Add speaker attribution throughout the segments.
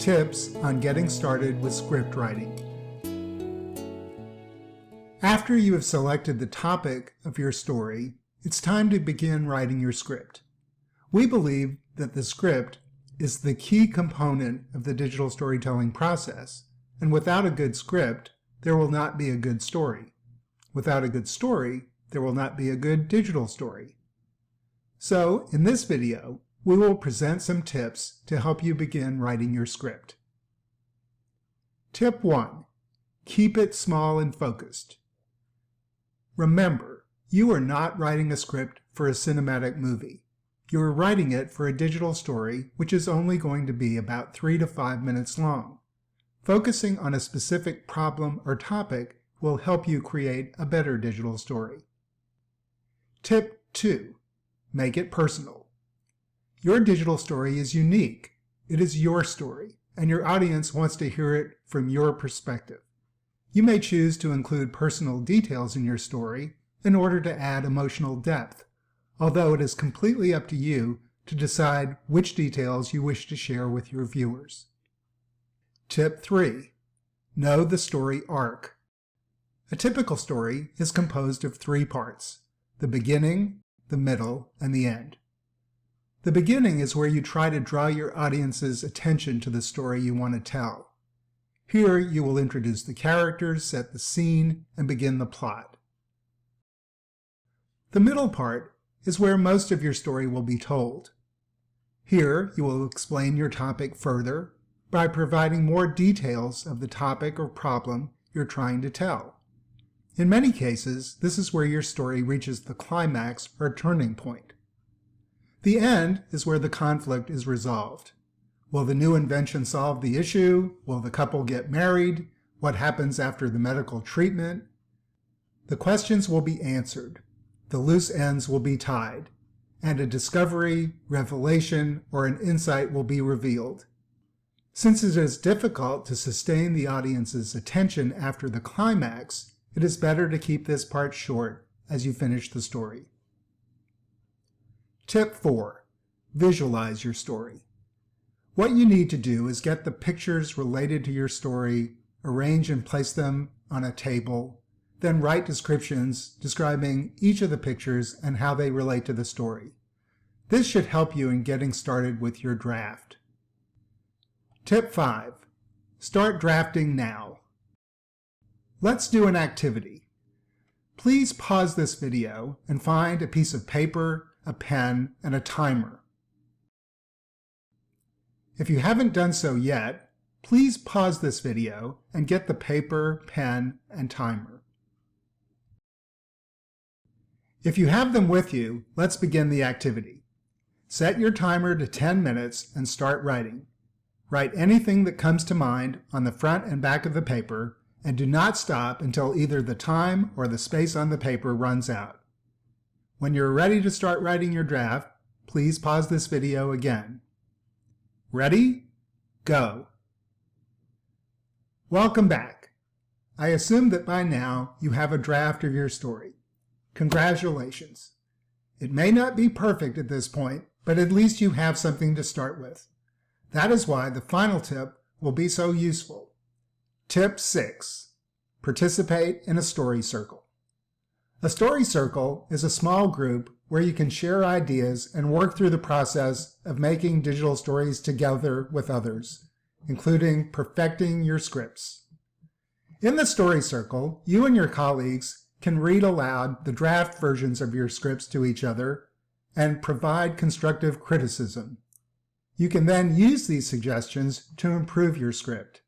Speaker 1: Tips on getting started with script writing. After you have selected the topic of your story, it's time to begin writing your script. We believe that the script is the key component of the digital storytelling process, and without a good script, there will not be a good story. Without a good story, there will not be a good digital story. So, in this video, we will present some tips to help you begin writing your script. Tip 1. Keep it small and focused. Remember, you are not writing a script for a cinematic movie. You are writing it for a digital story which is only going to be about 3 to 5 minutes long. Focusing on a specific problem or topic will help you create a better digital story. Tip 2. Make it personal. Your digital story is unique. It is your story, and your audience wants to hear it from your perspective. You may choose to include personal details in your story in order to add emotional depth, although it is completely up to you to decide which details you wish to share with your viewers. Tip 3. Know the story arc. A typical story is composed of 3 parts: the beginning, the middle, and the end. The beginning is where you try to draw your audience's attention to the story you want to tell. Here you will introduce the characters, set the scene, and begin the plot. The middle part is where most of your story will be told. Here you will explain your topic further by providing more details of the topic or problem you're trying to tell. In many cases, this is where your story reaches the climax or turning point. The end is where the conflict is resolved. Will the new invention solve the issue? Will the couple get married? What happens after the medical treatment? The questions will be answered. The loose ends will be tied, and a discovery, revelation, or an insight will be revealed. Since it is difficult to sustain the audience's attention after the climax, it is better to keep this part short as you finish the story. Tip 4. Visualize your story. What you need to do is get the pictures related to your story, arrange and place them on a table, then write descriptions describing each of the pictures and how they relate to the story. This should help you in getting started with your draft. Tip 5. Start drafting now. Let's do an activity. Please pause this video and find a piece of paper, a pen, and a timer. If you haven't done so yet, please pause this video and get the paper, pen, and timer. If you have them with you, let's begin the activity. Set your timer to 10 minutes and start writing. Write anything that comes to mind on the front and back of the paper, and do not stop until either the time or the space on the paper runs out. When you're ready to start writing your draft, please pause this video again. Ready? Go. Welcome back. I assume that by now you have a draft of your story. Congratulations. It may not be perfect at this point, but at least you have something to start with. That is why the final tip will be so useful. Tip 6. Participate in a story circle. A story circle is a small group where you can share ideas and work through the process of making digital stories together with others, including perfecting your scripts. In the story circle, you and your colleagues can read aloud the draft versions of your scripts to each other and provide constructive criticism. You can then use these suggestions to improve your script.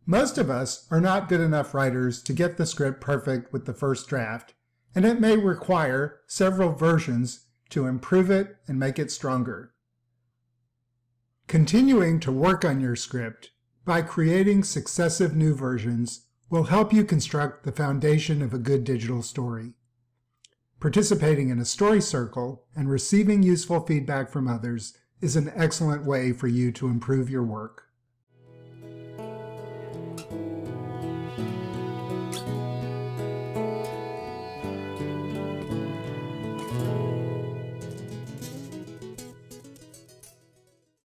Speaker 1: Most of us are not good enough writers to get the script perfect with the first draft, and it may require several versions to improve it and make it stronger. Continuing to work on your script by creating successive new versions will help you construct the foundation of a good digital story. Participating in a story circle and receiving useful feedback from others is an excellent way for you to improve your work.